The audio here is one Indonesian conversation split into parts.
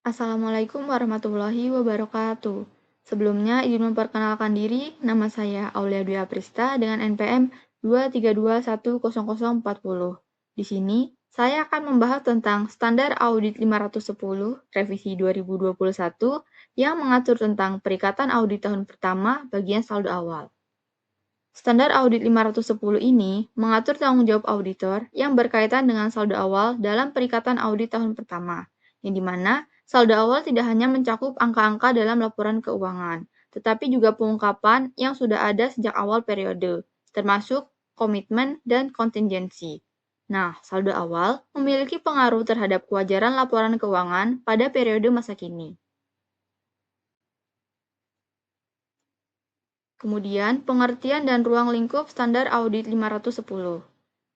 Assalamualaikum warahmatullahi wabarakatuh. Sebelumnya izin memperkenalkan diri, nama saya Aulia Dwi Aprista dengan NPM 232100040. Di sini, saya akan membahas tentang Standar Audit 510 Revisi 2021 yang mengatur tentang Perikatan Audit Tahun Pertama bagian saldo awal. Standar Audit 510 ini mengatur tanggung jawab auditor yang berkaitan dengan saldo awal dalam Perikatan Audit Tahun Pertama, yang dimana saldo awal tidak hanya mencakup angka-angka dalam laporan keuangan, tetapi juga pengungkapan yang sudah ada sejak awal periode, termasuk komitmen dan kontingensi. Nah, saldo awal memiliki pengaruh terhadap kewajaran laporan keuangan pada periode masa kini. Kemudian, pengertian dan ruang lingkup Standar Audit 510.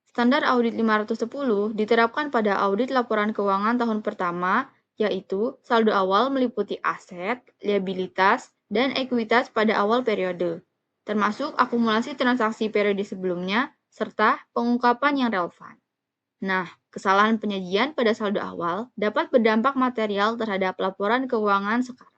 Standar Audit 510 diterapkan pada audit laporan keuangan tahun pertama, yaitu saldo awal meliputi aset, liabilitas, dan ekuitas pada awal periode, termasuk akumulasi transaksi periode sebelumnya, serta pengungkapan yang relevan. Nah, kesalahan penyajian pada saldo awal dapat berdampak material terhadap laporan keuangan sekarang.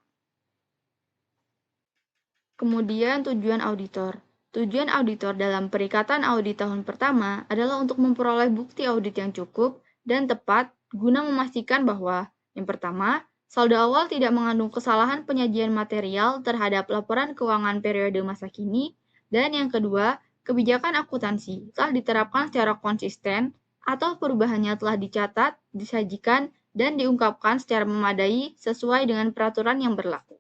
Kemudian tujuan auditor. Tujuan auditor dalam perikatan audit tahun pertama adalah untuk memperoleh bukti audit yang cukup dan tepat guna memastikan bahwa yang pertama, saldo awal tidak mengandung kesalahan penyajian material terhadap laporan keuangan periode masa kini, dan yang kedua, kebijakan akuntansi telah diterapkan secara konsisten atau perubahannya telah dicatat, disajikan, dan diungkapkan secara memadai sesuai dengan peraturan yang berlaku.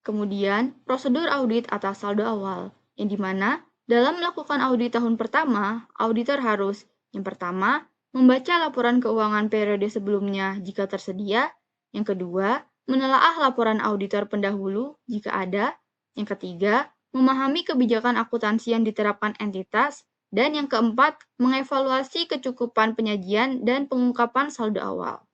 Kemudian, prosedur audit atas saldo awal, yang dimana dalam melakukan audit tahun pertama, auditor harus yang pertama, membaca laporan keuangan periode sebelumnya jika tersedia, yang kedua, menelaah laporan auditor pendahulu jika ada, yang ketiga, memahami kebijakan akuntansi yang diterapkan entitas, dan yang keempat, mengevaluasi kecukupan penyajian dan pengungkapan saldo awal.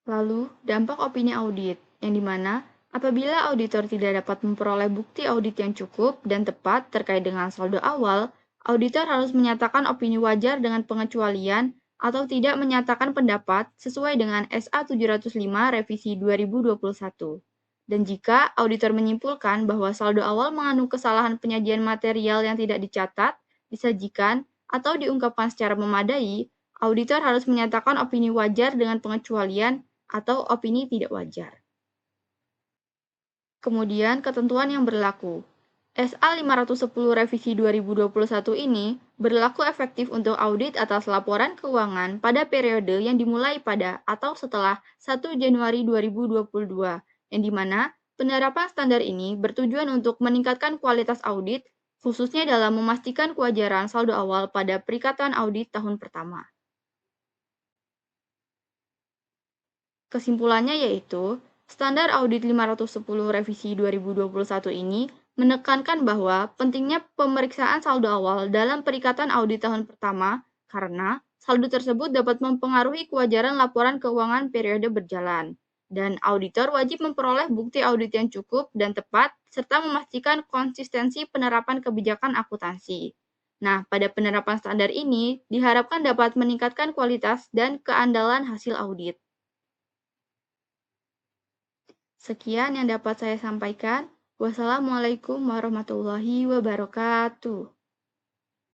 Lalu, dampak opini audit, yang dimana apabila auditor tidak dapat memperoleh bukti audit yang cukup dan tepat terkait dengan saldo awal, auditor harus menyatakan opini wajar dengan pengecualian atau tidak menyatakan pendapat sesuai dengan SA 705 Revisi 2021. Dan jika auditor menyimpulkan bahwa saldo awal mengandung kesalahan penyajian material yang tidak dicatat, disajikan, atau diungkapkan secara memadai, auditor harus menyatakan opini wajar dengan pengecualian atau opini tidak wajar. Kemudian, ketentuan yang berlaku. SA 510 Revisi 2021 ini berlaku efektif untuk audit atas laporan keuangan pada periode yang dimulai pada atau setelah 1 Januari 2022, yang dimana penerapan standar ini bertujuan untuk meningkatkan kualitas audit, khususnya dalam memastikan kewajaran saldo awal pada perikatan audit tahun pertama. Kesimpulannya yaitu, Standar Audit 510 Revisi 2021 ini menekankan bahwa pentingnya pemeriksaan saldo awal dalam perikatan audit tahun pertama karena saldo tersebut dapat mempengaruhi kewajaran laporan keuangan periode berjalan. Dan auditor wajib memperoleh bukti audit yang cukup dan tepat serta memastikan konsistensi penerapan kebijakan akuntansi. Nah, pada penerapan standar ini diharapkan dapat meningkatkan kualitas dan keandalan hasil audit. Sekian yang dapat saya sampaikan. Wassalamualaikum warahmatullahi wabarakatuh.